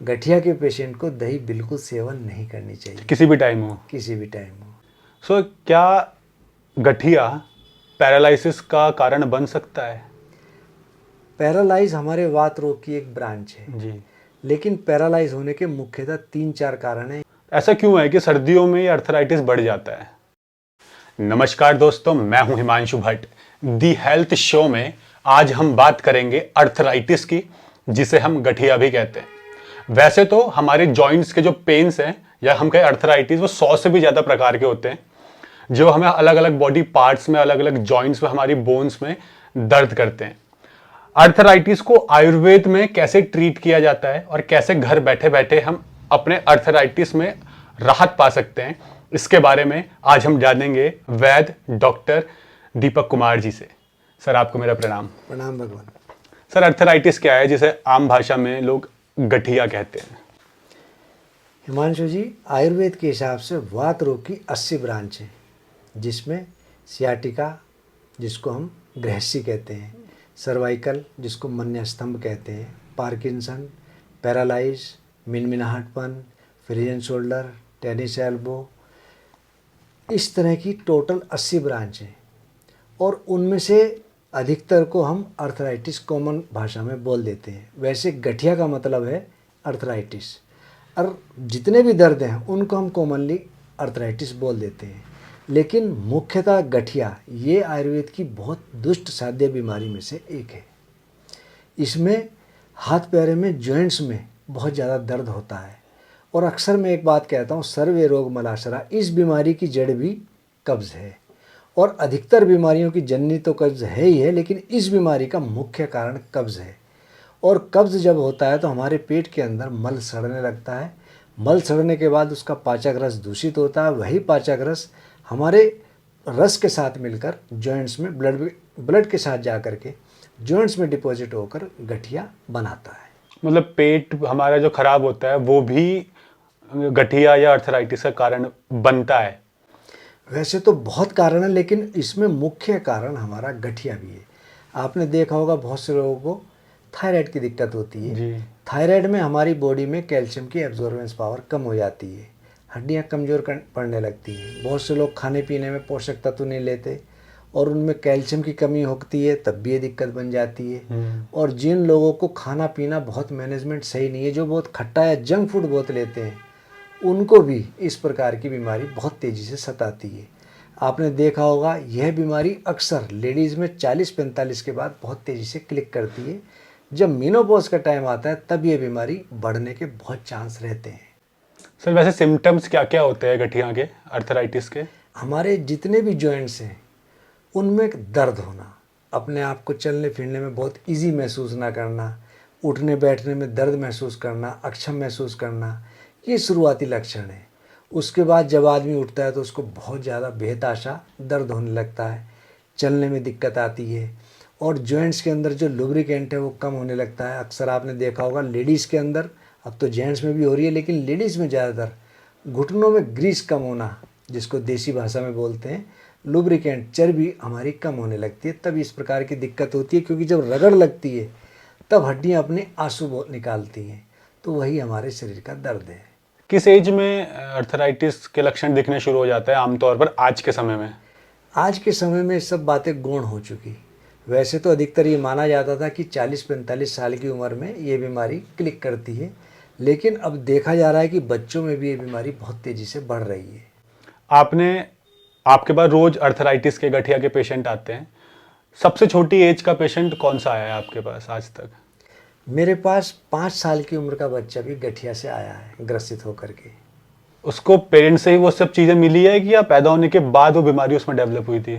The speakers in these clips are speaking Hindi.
गठिया के पेशेंट को दही बिल्कुल सेवन नहीं करनी चाहिए, किसी भी टाइम हो। किसी भी टाइम हो। सो क्या गठिया पैरालिसिस का कारण बन सकता है? पैरालाइज हमारे वात रोग की एक ब्रांच है, जी। लेकिन पैरालाइज होने के मुख्यतः 3-4 कारण हैं। ऐसा क्यों है कि सर्दियों में ये अर्थराइटिस बढ़ जाता है? नमस्कार दोस्तों, मैं हूं Himanshu Bhatt. The health show में आज हम बात करेंगे अर्थराइटिस की, जिसे हम गठिया भी कहते हैं। वैसे तो हमारे जॉइंट्स के जो पेन्स हैं या हम कहें अर्थराइटिस, वो 100 से भी ज़्यादा प्रकार के होते हैं, जो हमें अलग अलग बॉडी पार्ट्स में, अलग अलग जॉइंट्स में, हमारी बोन्स में दर्द करते हैं। अर्थराइटिस को आयुर्वेद में कैसे ट्रीट किया जाता है और कैसे घर बैठे बैठे हम अपने अर्थराइटिस में राहत पा सकते हैं, इसके बारे में आज हम जानेंगे वैद्य डॉक्टर दीपक कुमार जी से। सर, आपको मेरा प्रणाम। प्रणाम भगवान। सर, अर्थराइटिस क्या है जिसे आम भाषा में लोग गठिया कहते हैं? हिमांशु जी, आयुर्वेद के हिसाब से वात रोग की 80 ब्रांच हैं, जिसमें सियाटिका, जिसको हम गृहस्थी कहते हैं, सर्वाइकल, जिसको मन्य स्तंभ कहते हैं, Parkinson, paralyse, मिनमिनाहटपन, फ्रीजन shoulder, tennis elbow, इस तरह की टोटल 80 ब्रांच हैं। और उनमें से अधिकतर को हम अर्थराइटिस कॉमन भाषा में बोल देते हैं। वैसे गठिया का मतलब है अर्थराइटिस, और जितने भी दर्द हैं उनको हम कॉमनली अर्थराइटिस बोल देते हैं। लेकिन मुख्यतः गठिया ये आयुर्वेद की बहुत दुष्ट साध्य बीमारी में से एक है। इसमें हाथ पैर में जॉइंट्स में बहुत ज़्यादा दर्द होता है, और अक्सर मैं एक बात कहता हूँ, सर्वे रोग मलाशरा, इस बीमारी की जड़ भी कब्ज़ है। और अधिकतर बीमारियों की जननी तो कब्ज़ है ही है, लेकिन इस बीमारी का मुख्य कारण कब्ज़ है। और कब्ज़ जब होता है तो हमारे पेट के अंदर मल सड़ने लगता है। मल सड़ने के बाद उसका पाचक रस दूषित होता है। वही पाचक रस हमारे रस के साथ मिलकर जॉइंट्स में ब्लड के साथ जा कर के जॉइंट्स में डिपॉजिट होकर गठिया बनाता है। मतलब पेट हमारा जो खराब होता है वो भी गठिया या अर्थराइटिस का कारण बनता है? वैसे तो बहुत कारण है, लेकिन इसमें मुख्य कारण हमारा गठिया भी है। आपने देखा होगा बहुत से लोगों को थायराइड की दिक्कत होती है। जी। थायराइड में हमारी बॉडी में कैल्शियम की एब्जॉर्बेंस पावर कम हो जाती है, हड्डियां कमज़ोर पड़ने लगती हैं। बहुत से लोग खाने पीने में पोषक तत्व नहीं लेते और उनमें कैल्शियम की कमी होती है, तब भी ये दिक्कत बन जाती है। और जिन लोगों को खाना पीना बहुत मैनेजमेंट सही नहीं है, जो बहुत खट्टा या जंक फूड बहुत लेते हैं, उनको भी इस प्रकार की बीमारी बहुत तेज़ी से सताती है। आपने देखा होगा यह बीमारी अक्सर लेडीज़ में 40-45 के बाद बहुत तेज़ी से क्लिक करती है। जब मेनोपॉज का टाइम आता है तब ये बीमारी बढ़ने के बहुत चांस रहते हैं। सर, वैसे सिम्टम्स क्या क्या होते हैं गठिया के, अर्थराइटिस के? हमारे जितने भी जॉइंट्स हैं उनमें दर्द होना, अपने आप को चलने फिरने में बहुत इजी महसूस ना करना, उठने बैठने में दर्द महसूस करना, अक्षम महसूस करना, ये शुरुआती लक्षण है। उसके बाद जब आदमी उठता है तो उसको बहुत ज़्यादा बेहताशा दर्द होने लगता है, चलने में दिक्कत आती है, और जॉइंट्स के अंदर जो लुब्रिकेंट है वो कम होने लगता है। अक्सर आपने देखा होगा लेडीज़ के अंदर, अब तो जेंट्स में भी हो रही है, लेकिन लेडीज़ में ज़्यादातर घुटनों में ग्रीस कम होना, जिसको देसी भाषा में बोलते हैं लुब्रिकेंट, चर्बी हमारी कम होने लगती है। तब इस प्रकार की दिक्कत होती है, क्योंकि जब रगड़ लगती है तब हड्डियाँ अपने आंसू निकालती हैं, तो वही हमारे शरीर का दर्द है। किस एज में अर्थराइटिस के लक्षण दिखने शुरू हो जाता है आमतौर पर आज के समय में? आज के समय में सब बातें गौण हो चुकी। वैसे तो अधिकतर ये माना जाता था कि 40-45 साल की उम्र में ये बीमारी क्लिक करती है, लेकिन अब देखा जा रहा है कि बच्चों में भी ये बीमारी बहुत तेज़ी से बढ़ रही है। आपके पास रोज अर्थराइटिस के, गठिया के पेशेंट आते हैं। सबसे छोटी एज का पेशेंट कौन सा आया है आपके पास आज तक? मेरे पास 5 साल की उम्र का बच्चा भी गठिया से आया है, ग्रसित होकर के। उसको पेरेंट्स से ही वो सब चीज़ें मिली है कि या पैदा होने के बाद वो बीमारी उसमें डेवलप हुई थी?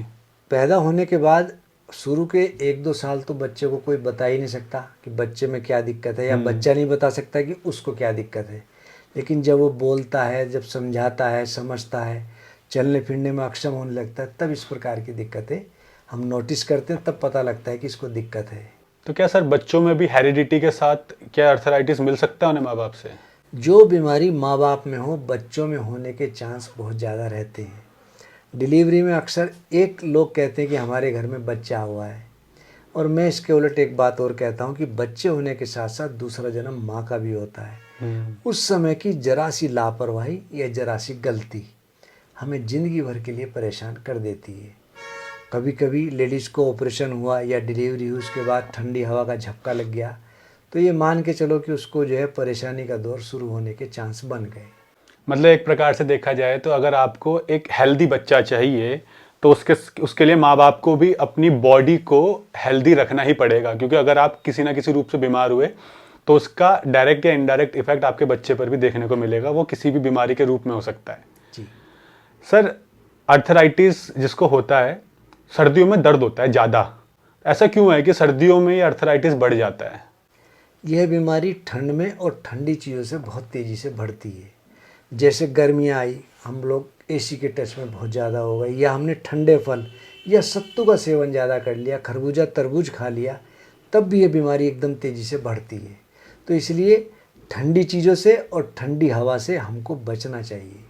पैदा होने के बाद शुरू के 1-2 साल तो बच्चे को कोई बता ही नहीं सकता कि बच्चे में क्या दिक्कत है, या बच्चा नहीं बता सकता कि उसको क्या दिक्कत है। लेकिन जब वो बोलता है, जब समझाता है, समझता है, चलने फिरने में अक्षम होने लगता है, तब इस प्रकार की दिक्कतें हम नोटिस करते हैं, तब पता लगता है कि इसको दिक्कत है। तो क्या सर, बच्चों में भी हेरिडिटी के साथ क्या अर्थराइटिस मिल सकता है उन्हें माँ बाप से? जो बीमारी माँ बाप में हो, बच्चों में होने के चांस बहुत ज़्यादा रहते हैं। डिलीवरी में अक्सर एक लोग कहते हैं कि हमारे घर में बच्चा हुआ है, और मैं इसके उलट एक बात और कहता हूँ कि बच्चे होने के साथ साथ दूसरा जन्म माँ का भी होता है। उस समय की जरा सी लापरवाही या जरा सी गलती हमें ज़िंदगी भर के लिए परेशान कर देती है। कभी कभी लेडीज़ को ऑपरेशन हुआ या डिलीवरी हुई, उसके बाद ठंडी हवा का झपका लग गया, तो ये मान के चलो कि उसको जो है परेशानी का दौर शुरू होने के चांस बन गए। मतलब एक प्रकार से देखा जाए तो अगर आपको एक हेल्दी बच्चा चाहिए तो उसके लिए माँ बाप को भी अपनी बॉडी को हेल्दी रखना ही पड़ेगा, क्योंकि अगर आप किसी ना किसी रूप से बीमार हुए तो उसका डायरेक्ट या इनडायरेक्ट इफेक्ट आपके बच्चे पर भी देखने को मिलेगा। वो किसी भी बीमारी के रूप में हो सकता है। जी सर, अर्थराइटिस जिसको होता है, सर्दियों में दर्द होता है ज़्यादा। ऐसा क्यों है कि सर्दियों में ये अर्थराइटिस बढ़ जाता है? यह बीमारी ठंड में और ठंडी चीज़ों से बहुत तेज़ी से बढ़ती है। जैसे गर्मियाँ आई, हम लोग एसी के टच में बहुत ज़्यादा हो गए, या हमने ठंडे फल या सत्तू का सेवन ज़्यादा कर लिया, खरबूजा तरबूज खा लिया, तब भी ये बीमारी एकदम तेज़ी से बढ़ती है। तो इसलिए ठंडी चीज़ों से और ठंडी हवा से हमको बचना चाहिए।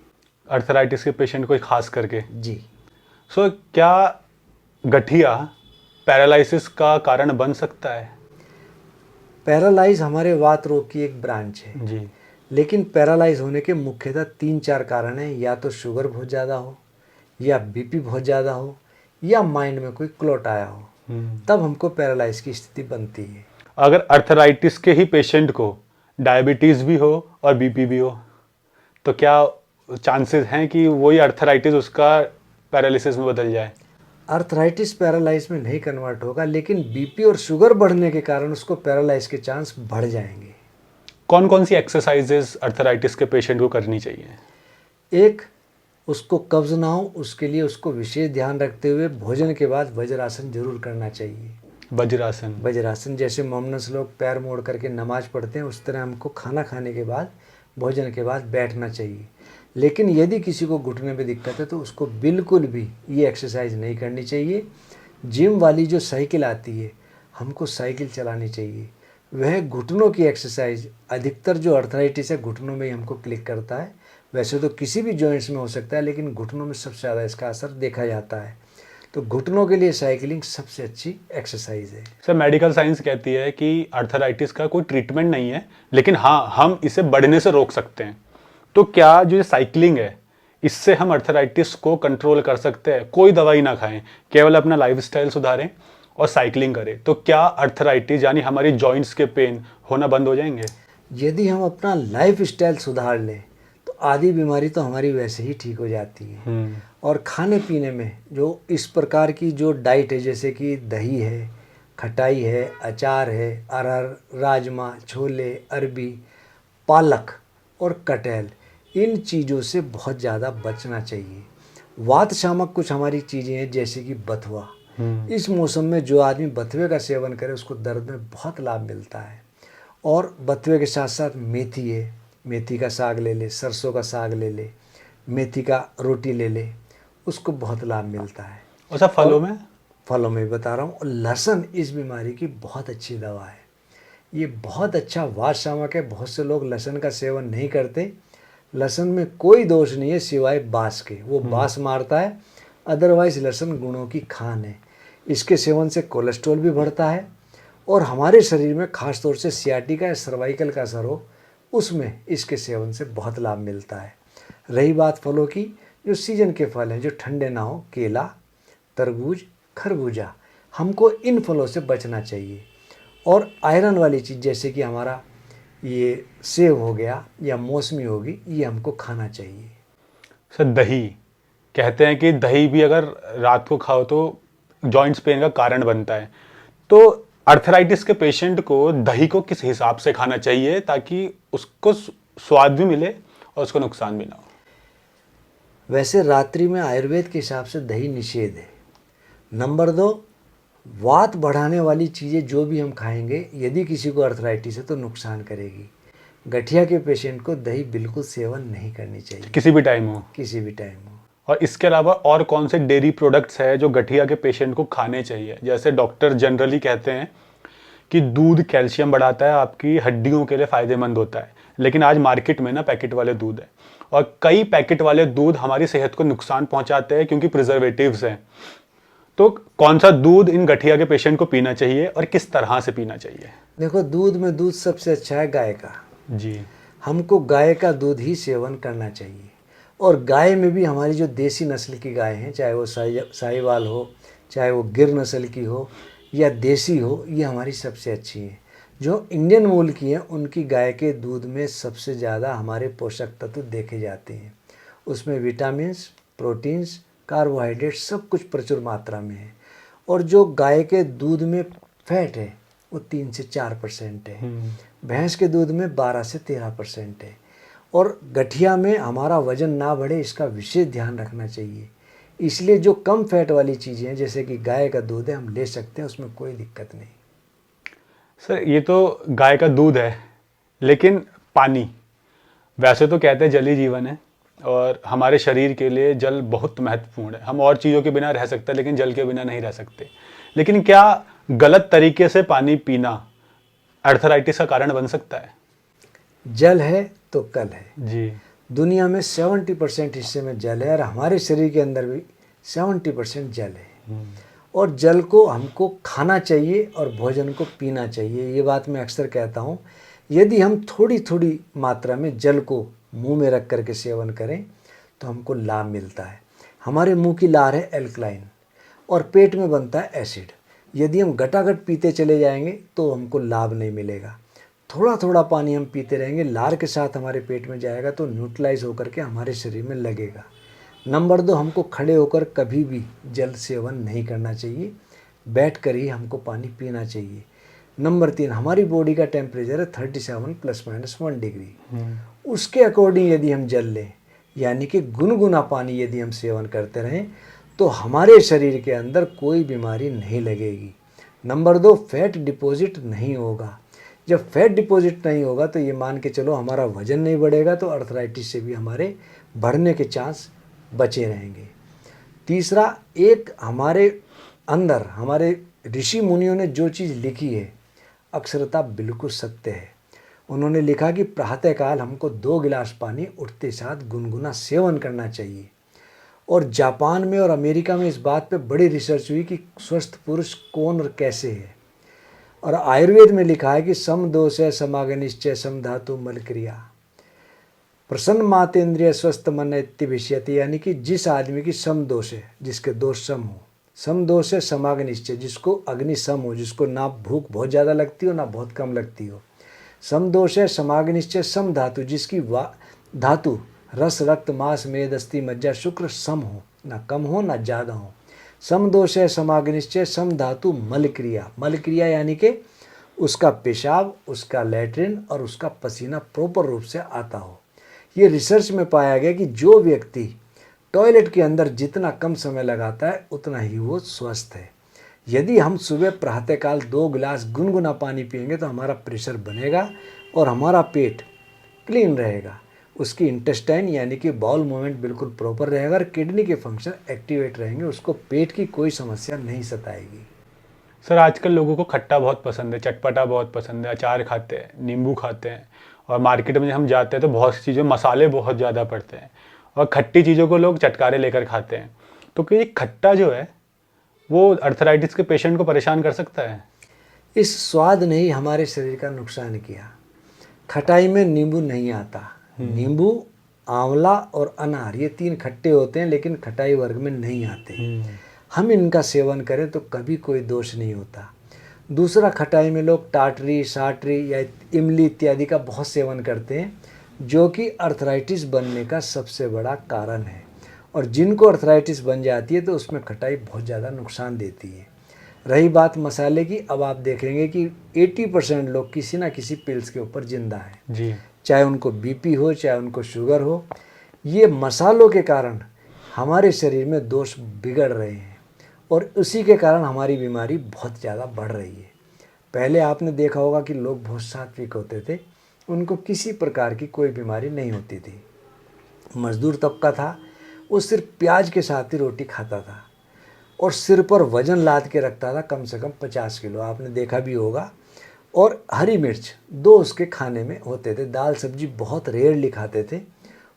अर्थराइटिस के पेशेंट को खास करके। जी। सो क्या गठिया पैरालिसिस का कारण बन सकता है? पैरालाइज हमारे वात रोग की एक ब्रांच है जी। लेकिन पैरालाइज होने के मुख्यतः 3-4 कारण हैं। या तो शुगर बहुत ज़्यादा हो, या बीपी बहुत ज़्यादा हो, या माइंड में कोई क्लॉट आया हो, तब हमको पैरालाइज की स्थिति बनती है। अगर अर्थराइटिस के ही पेशेंट को डायबिटीज़ भी हो और बीपी भी हो तो क्या चांसेस हैं कि वही अर्थराइटिस उसका पैरालिसिस में बदल जाए? अर्थराइटिस पैरालाइज में नहीं कन्वर्ट होगा, लेकिन बीपी और शुगर बढ़ने के कारण उसको पैरालाइज के चांस बढ़ जाएंगे। कौन कौन सी एक्सरसाइजेस अर्थराइटिस के पेशेंट को करनी चाहिए? एक, उसको कब्ज ना हो, उसके लिए उसको विशेष ध्यान रखते हुए भोजन के बाद वज्रासन जरूर करना चाहिए। वज्रासन जैसे मोमनस लोग पैर मोड़ करके नमाज पढ़ते हैं, उस तरह हमको खाना खाने के बाद, भोजन के बाद बैठना चाहिए। लेकिन यदि किसी को घुटने में दिक्कत है तो उसको बिल्कुल भी ये एक्सरसाइज नहीं करनी चाहिए। जिम वाली जो साइकिल आती है, हमको साइकिल चलानी चाहिए। वह घुटनों की एक्सरसाइज, अधिकतर जो अर्थराइटिस है घुटनों में ही हमको क्लिक करता है। वैसे तो किसी भी जॉइंट्स में हो सकता है, लेकिन घुटनों में सबसे ज़्यादा इसका असर देखा जाता है। तो घुटनों के लिए साइकिलिंग सबसे अच्छी एक्सरसाइज है। सर, मेडिकल साइंस कहती है कि अर्थराइटिस का कोई ट्रीटमेंट नहीं है, लेकिन हाँ, हम इसे बढ़ने से रोक सकते हैं। तो क्या जो ये साइकिलिंग है, इससे हम अर्थराइटिस को कंट्रोल कर सकते हैं? कोई दवाई ना खाएं, केवल अपना लाइफस्टाइल सुधारें और साइकिलिंग करें, तो क्या अर्थराइटिस यानी हमारी जॉइंट्स के पेन होना बंद हो जाएंगे? यदि हम अपना लाइफ स्टाइल सुधार लें तो आधी बीमारी तो हमारी वैसे ही ठीक हो जाती है। और खाने पीने में जो इस प्रकार की जो डाइट है, जैसे कि दही है, खटाई है, अचार है, अरहर, राजमा, छोले, अरबी, पालक और कटहल, इन चीज़ों से बहुत ज़्यादा बचना चाहिए। वात शामक कुछ हमारी चीज़ें हैं, जैसे कि बथुआ। इस मौसम में जो आदमी बथुए का सेवन करे उसको दर्द में बहुत लाभ मिलता है। और बथुए के साथ साथ मेथी है, मेथी का साग ले ले, सरसों का साग ले ले, मेथी का रोटी ले ले, उसको बहुत लाभ मिलता है। और सब फलों में भी बता रहा हूँ। और लहसुन इस बीमारी की बहुत अच्छी दवा है। ये बहुत अच्छा वात शामक है। बहुत से लोग लहसुन का सेवन नहीं करते। लहसुन में कोई दोष नहीं है सिवाय बांस के, वो बांस मारता है। अदरवाइज लहसुन गुणों की खान है। इसके सेवन से कोलेस्ट्रॉल भी बढ़ता है, और हमारे शरीर में खास तौर से सियाटिका या सर्वाइकल का असर हो, उसमें इसके सेवन से बहुत लाभ मिलता है। रही बात फलों की, जो सीजन के फल हैं, जो ठंडे ना हो, केला, तरबूज, खरबूजा, हमको इन फलों से बचना चाहिए। और आयरन वाली चीज़ जैसे कि हमारा ये सेब हो गया या मौसमी होगी, ये हमको खाना चाहिए। सर, दही कहते हैं कि दही भी अगर रात को खाओ तो जॉइंट्स पेन का कारण बनता है। तो अर्थराइटिस के पेशेंट को दही को किस हिसाब से खाना चाहिए ताकि उसको स्वाद भी मिले और उसको नुकसान भी ना हो? वैसे रात्रि में आयुर्वेद के हिसाब से दही निषेध है। नंबर 2, वात बढ़ाने वाली चीज़ें जो भी हम खाएंगे, यदि किसी को अर्थराइटिस है तो नुकसान करेगी। गठिया के पेशेंट को दही बिल्कुल सेवन नहीं करनी चाहिए, किसी भी टाइम हो। किसी भी टाइम हो। और इसके अलावा और कौन से डेयरी प्रोडक्ट्स है जो गठिया के पेशेंट को खाने चाहिए? जैसे डॉक्टर जनरली कहते हैं कि दूध कैल्शियम बढ़ाता है, आपकी हड्डियों के लिए फ़ायदेमंद होता है, लेकिन आज मार्केट में ना पैकेट वाले दूध है, और कई पैकेट वाले दूध हमारी सेहत को नुकसान पहुंचाते हैं क्योंकि प्रिजर्वेटिव्स हैं। तो कौन सा दूध इन गठिया के पेशेंट को पीना चाहिए और किस तरह से पीना चाहिए? देखो, दूध में दूध सबसे अच्छा है गाय का। जी। हमको गाय का दूध ही सेवन करना चाहिए। और गाय में भी हमारी जो देसी नस्ल की गाय हैं, चाहे वो साहिवाल हो, चाहे वो गिर नस्ल की हो या देसी हो, ये हमारी सबसे अच्छी हैं। जो इंडियन मूल की हैं उनकी गाय के दूध में सबसे ज़्यादा हमारे पोषक तत्व देखे जाते हैं। उसमें विटामिन्स, प्रोटीन्स, कार्बोहाइड्रेट्स सब कुछ प्रचुर मात्रा में है। और जो गाय के दूध में फैट है वो 3 से 4% है। भैंस के दूध में 12 से 13% है। और गठिया में हमारा वजन ना बढ़े इसका विशेष ध्यान रखना चाहिए। इसलिए जो कम फैट वाली चीज़ें हैं जैसे कि गाय का दूध है हम ले सकते हैं, उसमें कोई दिक्कत नहीं। सर ये तो गाय का दूध है, लेकिन पानी, वैसे तो कहते हैं जल ही जीवन है और हमारे शरीर के लिए जल बहुत महत्वपूर्ण है। हम और चीज़ों के बिना रह सकते हैं लेकिन जल के बिना नहीं रह सकते। लेकिन क्या गलत तरीके से पानी पीना अर्थराइटिस का कारण बन सकता है? जल है तो कल है जी। दुनिया में 70% हिस्से में जल है और हमारे शरीर के अंदर भी 70% जल है। और जल को हमको खाना चाहिए और भोजन को पीना चाहिए। ये बात मैं अक्सर कहता हूँ। यदि हम थोड़ी थोड़ी मात्रा में जल को मुंह में रख करके सेवन करें तो हमको लाभ मिलता है। हमारे मुंह की लार है एल्कलाइन और पेट में बनता है एसिड। यदि हम घटाघट पीते चले जाएंगे तो हमको लाभ नहीं मिलेगा। थोड़ा थोड़ा पानी हम पीते रहेंगे, लार के साथ हमारे पेट में जाएगा तो न्यूट्रलाइज होकर के हमारे शरीर में लगेगा। नंबर 2, हमको खड़े होकर कभी भी जल सेवन नहीं करना चाहिए, बैठ कर ही हमको पानी पीना चाहिए। नंबर 3, हमारी बॉडी का टेम्परेचर है 37 ± 1 डिग्री। उसके अकॉर्डिंग यदि हम जल लें यानी कि गुनगुना पानी यदि हम सेवन करते रहें तो हमारे शरीर के अंदर कोई बीमारी नहीं लगेगी। नंबर 2, फैट डिपॉजिट नहीं होगा। जब फैट डिपॉजिट नहीं होगा तो ये मान के चलो हमारा वजन नहीं बढ़ेगा तो अर्थराइटिस से भी हमारे बढ़ने के चांस बचे रहेंगे। तीसरा, एक हमारे अंदर हमारे ऋषि मुनियों ने जो चीज़ लिखी है अक्षरता बिल्कुल सत्य है। उन्होंने लिखा कि प्रातःकाल हमको 2 गिलास पानी उठते साथ गुनगुना सेवन करना चाहिए। और जापान में और अमेरिका में इस बात पे बड़ी रिसर्च हुई कि स्वस्थ पुरुष कौन और कैसे है। और आयुर्वेद में लिखा है कि सम दोष है समागनिश्चय सम धातु मल क्रिया प्रसन्न मातेंद्रिय स्वस्थ मन इत्तिभिष्यति, यानी कि जिस आदमी की सम दोष है, जिसके दोष सम हो, सम दोष है समागनिश्चय, जिसको अग्नि सम हो, जिसको ना भूख बहुत ज़्यादा लगती हो ना बहुत कम लगती हो। सम दोष है समागनिश्चय सम धातु, जिसकी धातु रस रक्त मांस मेद अस्थि मज्जा शुक्र सम हो, ना कम हो ना ज़्यादा हो। सम दोष है समागनिश्चय सम धातु मल क्रिया, मल क्रिया यानी कि उसका पेशाब, उसका लैट्रिन और उसका पसीना प्रॉपर रूप से आता हो। ये रिसर्च में पाया गया कि जो व्यक्ति टॉयलेट के अंदर जितना कम समय लगाता है उतना ही वो स्वस्थ है। यदि हम सुबह प्रातःकाल 2 गिलास गुनगुना पानी पिएंगे तो हमारा प्रेशर बनेगा और हमारा पेट क्लीन रहेगा, उसकी इंटेस्टाइन यानी कि बाउल मूवमेंट बिल्कुल प्रॉपर रहेगा और किडनी के फंक्शन एक्टिवेट रहेंगे, उसको पेट की कोई समस्या नहीं सताएगी। सर आजकल लोगों को खट्टा बहुत पसंद है, चटपटा बहुत पसंद है, अचार खाते हैं, नींबू खाते हैं और मार्केट में हम जाते हैं तो बहुत सी चीज़ों मसाले बहुत ज़्यादा पड़ते हैं और खट्टी चीज़ों को लोग चटकारे लेकर खाते हैं। तो क्या ये खट्टा जो है वो अर्थराइटिस के पेशेंट को परेशान कर सकता है? इस स्वाद ने ही हमारे शरीर का नुकसान किया। खटाई में नींबू नहीं आता। नींबू, आंवला और अनार ये 3 खट्टे होते हैं लेकिन खटाई वर्ग में नहीं आते। हम इनका सेवन करें तो कभी कोई दोष नहीं होता। दूसरा, खटाई में लोग टाटरी, साटरी या इमली इत्यादि का बहुत सेवन करते हैं जो कि अर्थराइटिस बनने का सबसे बड़ा कारण है। और जिनको अर्थराइटिस बन जाती है तो उसमें खटाई बहुत ज़्यादा नुकसान देती है। रही बात मसाले की, अब आप देखेंगे कि 80% लोग किसी ना किसी पिल्स के ऊपर जिंदा हैं जी। चाहे उनको बीपी हो चाहे उनको शुगर हो। ये मसालों के कारण हमारे शरीर में दोष बिगड़ रहे हैं और उसी के कारण हमारी बीमारी बहुत ज़्यादा बढ़ रही है। पहले आपने देखा होगा कि लोग बहुत सात्विक होते थे, उनको किसी प्रकार की कोई बीमारी नहीं होती थी। मजदूर तबका था, वो सिर्फ प्याज के साथ ही रोटी खाता था और सिर पर वजन लाद के रखता था कम से कम 50 किलो, आपने देखा भी होगा। और हरी मिर्च 2 उसके खाने में होते थे। दाल सब्जी बहुत रेयरली खाते थे।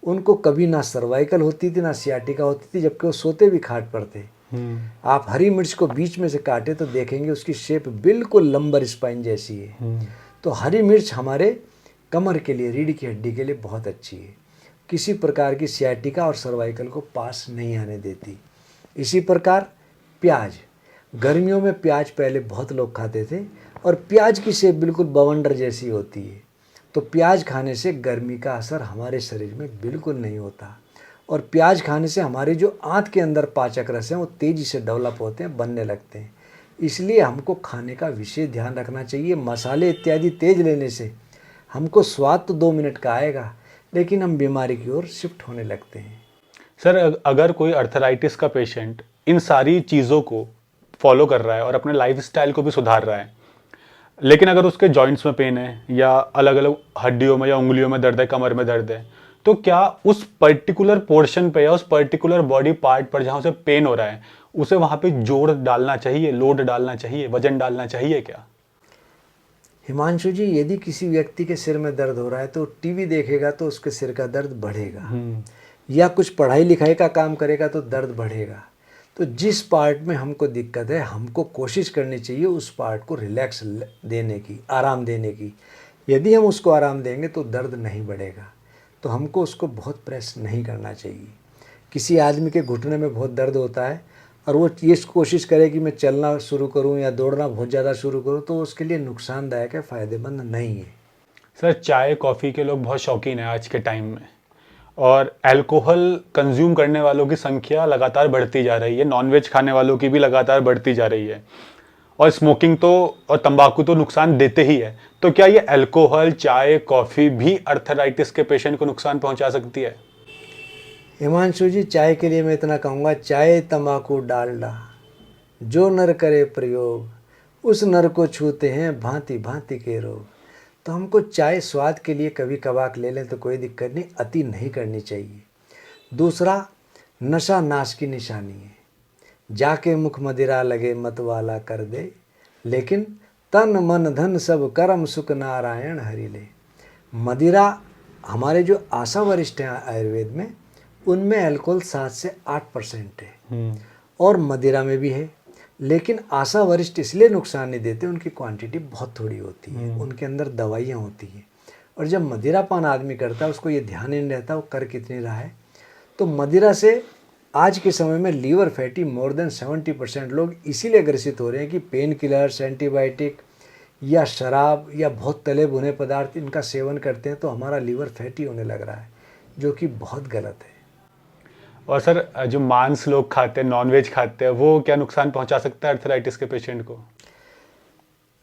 उनको कभी ना सर्वाइकल होती थी ना सियाटिका होती थी, जबकि वो सोते भी खाट पर थे। आप हरी मिर्च को बीच में से काटे तो देखेंगे उसकी शेप बिल्कुल लंबर स्पाइन जैसी है। तो हरी मिर्च हमारे कमर के लिए, रीढ़ की हड्डी के लिए बहुत अच्छी है। किसी प्रकार की सियाटिका और सर्वाइकल को पास नहीं आने देती। इसी प्रकार प्याज, गर्मियों में प्याज पहले बहुत लोग खाते थे और प्याज की सेब बिल्कुल बवंडर जैसी होती है। तो प्याज खाने से गर्मी का असर हमारे शरीर में बिल्कुल नहीं होता और प्याज खाने से हमारे जो आंत के अंदर पाचक रस हैं वो तेज़ी से डेवलप होते हैं, बनने लगते हैं। इसलिए हमको खाने का विशेष ध्यान रखना चाहिए। मसाले इत्यादि तेज लेने से हमको स्वाद तो 2 मिनट का आएगा, लेकिन हम बीमारी की ओर शिफ्ट होने लगते हैं। सर, अगर कोई अर्थराइटिस का पेशेंट इन सारी चीज़ों को फॉलो कर रहा है और अपने लाइफस्टाइल को भी सुधार रहा है, लेकिन अगर उसके जॉइंट्स में पेन है या अलग अलग हड्डियों में या उंगलियों में दर्द है, कमर में दर्द है, तो क्या उस पर्टिकुलर पोर्शन पे या उस पर्टिकुलर बॉडी पार्ट पर जहाँ उसे पेन हो रहा है, उसे वहाँ पे जोर डालना चाहिए, लोड डालना चाहिए, वजन डालना चाहिए क्या? हिमांशु जी, यदि किसी व्यक्ति के सिर में दर्द हो रहा है तो टीवी देखेगा तो उसके सिर का दर्द बढ़ेगा, या कुछ पढ़ाई लिखाई का काम करेगा तो दर्द बढ़ेगा। तो जिस पार्ट में हमको दिक्कत है, हमको कोशिश करनी चाहिए उस पार्ट को रिलैक्स देने की, आराम देने की। यदि हम उसको आराम देंगे तो दर्द नहीं बढ़ेगा। तो हमको उसको बहुत प्रेस नहीं करना चाहिए। किसी आदमी के घुटने में बहुत दर्द होता है और वो ये कोशिश करे कि मैं चलना शुरू करूं या दौड़ना बहुत ज़्यादा शुरू करूं, तो उसके लिए नुकसानदायक है, फ़ायदेमंद नहीं है। सर, चाय कॉफ़ी के लोग बहुत शौकीन हैं आज के टाइम में, और अल्कोहल कंज्यूम करने वालों की संख्या लगातार बढ़ती जा रही है, नॉनवेज खाने वालों की भी लगातार बढ़ती जा रही है, और स्मोकिंग तो और तंबाकू तो नुकसान देते ही है। तो क्या ये अल्कोहल, चाय, कॉफ़ी भी अर्थराइटिस के पेशेंट को नुकसान पहुंचा सकती है? हिमांशु जी, चाय के लिए मैं इतना कहूँगा, चाय तंबाकू डालडा जो नर करे प्रयोग, उस नर को छूते हैं भांति भांति के रोग। तो हमको चाय स्वाद के लिए कभी कभार ले लें तो कोई दिक्कत नहीं, अति नहीं करनी चाहिए। दूसरा, नशा नाश की निशानी है। जाके मुख मदिरा लगे मतवाला कर दे, लेकिन तन मन धन सब कर्म सुख नारायण हरि ले। मदिरा, हमारे जो आशा वरिष्ठ हैं आयुर्वेद में, उनमें अल्कोहल 7 से 8% है और मदिरा में भी है। लेकिन आशा वरिष्ठ इसलिए नुकसान नहीं देते, उनकी क्वांटिटी बहुत थोड़ी होती है, उनके अंदर दवाइयाँ होती हैं। और जब मदिरापान आदमी करता है उसको ये ध्यान नहीं रहता वो कर कितनी रहा है। तो मदिरा से आज के समय में लीवर फैटी मोर देन 70% लोग इसीलिए ग्रसित हो रहे हैं कि पेन किलर्स, एंटीबायोटिक या शराब या बहुत तले भुने पदार्थ इनका सेवन करते हैं, तो हमारा लीवर फैटी होने लग रहा है, जो कि बहुत गलत है। और सर, जो मांस लोग खाते हैं, नॉनवेज खाते हैं, वो क्या नुकसान पहुंचा सकता है अर्थराइटिस के पेशेंट को?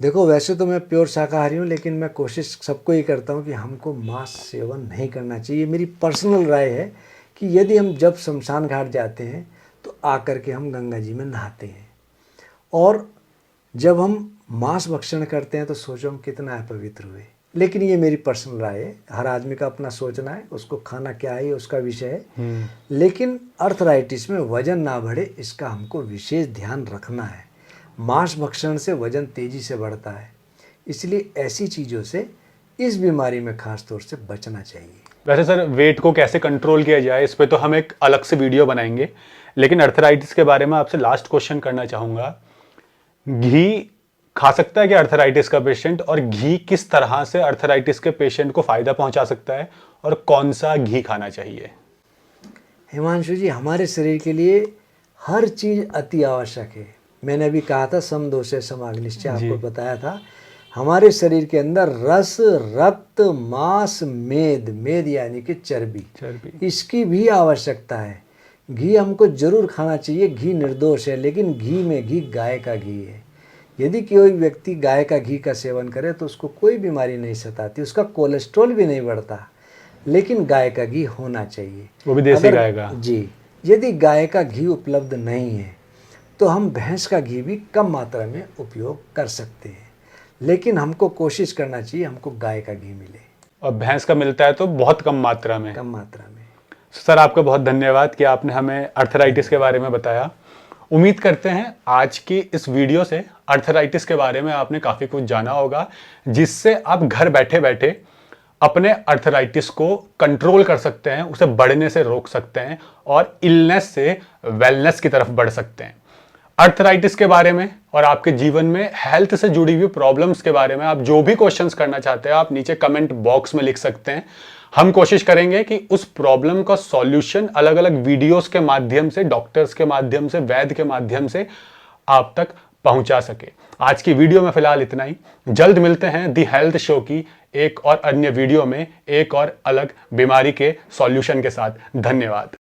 देखो, वैसे तो मैं प्योर शाकाहारी हूँ, लेकिन मैं कोशिश सबको ही करता हूँ कि हमको मांस सेवन नहीं करना चाहिए। मेरी पर्सनल राय है कि यदि हम जब शमशान घाट जाते हैं तो आकर के हम गंगा जी में नहाते हैं, और जब हम मांस भक्षण करते हैं तो सोचो हम कितना अपवित्र हुए। लेकिन ये मेरी पर्सनल राय है, हर आदमी का अपना सोचना है, उसको खाना क्या है उसका विषय है। लेकिन अर्थराइटिस में वजन ना बढ़े, इसका हमको विशेष ध्यान रखना है। मांस भक्षण से वजन तेजी से बढ़ता है, इसलिए ऐसी चीज़ों से इस बीमारी में खास तौर से बचना चाहिए। वैसे सर, वेट को कैसे कंट्रोल किया जाए, इस पे तो हम एक अलग से वीडियो बनाएंगे, लेकिन अर्थराइटिस के बारे में आपसे लास्ट क्वेश्चन करना चाहूँगा। घी खा सकता है क्या अर्थराइटिस का पेशेंट, और घी किस तरह से अर्थराइटिस के पेशेंट को फ़ायदा पहुंचा सकता है, और कौन सा घी खाना चाहिए? हिमांशु जी, हमारे शरीर के लिए हर चीज़ अति आवश्यक है। मैंने अभी कहा था सम दोषे समाग्निश्च, आपको बताया था। हमारे शरीर के अंदर रस, रक्त, मांस, मेद यानी कि चर्बी, इसकी भी आवश्यकता है। घी हमको जरूर खाना चाहिए, घी निर्दोष है, लेकिन घी में घी गाय का घी है। यदि कोई व्यक्ति गाय का घी का सेवन करे तो उसको कोई बीमारी नहीं सताती, उसका कोलेस्ट्रॉल भी नहीं बढ़ता, लेकिन गाय का घी होना चाहिए, वो भी देसी गाय का। जी, यदि गाय का घी उपलब्ध नहीं है तो हम भैंस का घी भी कम मात्रा में उपयोग कर सकते हैं, लेकिन हमको कोशिश करना चाहिए हमको गाय का घी मिले। और भैंस का मिलता है तो बहुत कम मात्रा में। सर, आपका बहुत धन्यवाद कि आपने हमें अर्थराइटिस के बारे में बताया। उम्मीद करते हैं आज की इस वीडियो से अर्थराइटिस के बारे में आपने काफ़ी कुछ जाना होगा, जिससे आप घर बैठे बैठे अपने अर्थराइटिस को कंट्रोल कर सकते हैं, उसे बढ़ने से रोक सकते हैं और इलनेस से वेलनेस की तरफ बढ़ सकते हैं। अर्थराइटिस के बारे में और आपके जीवन में हेल्थ से जुड़ी हुई प्रॉब्लम्स के बारे में आप जो भी क्वेश्चंस करना चाहते हैं आप नीचे कमेंट बॉक्स में लिख सकते हैं। हम कोशिश करेंगे कि उस प्रॉब्लम का सॉल्यूशन अलग अलग वीडियोस के माध्यम से, डॉक्टर्स के माध्यम से, वैद्य के माध्यम से आप तक पहुंचा सके। आज की वीडियो में फिलहाल इतना ही। जल्द मिलते हैं दी हेल्थ शो की एक और अन्य वीडियो में एक और अलग बीमारी के सॉल्यूशन के साथ। धन्यवाद।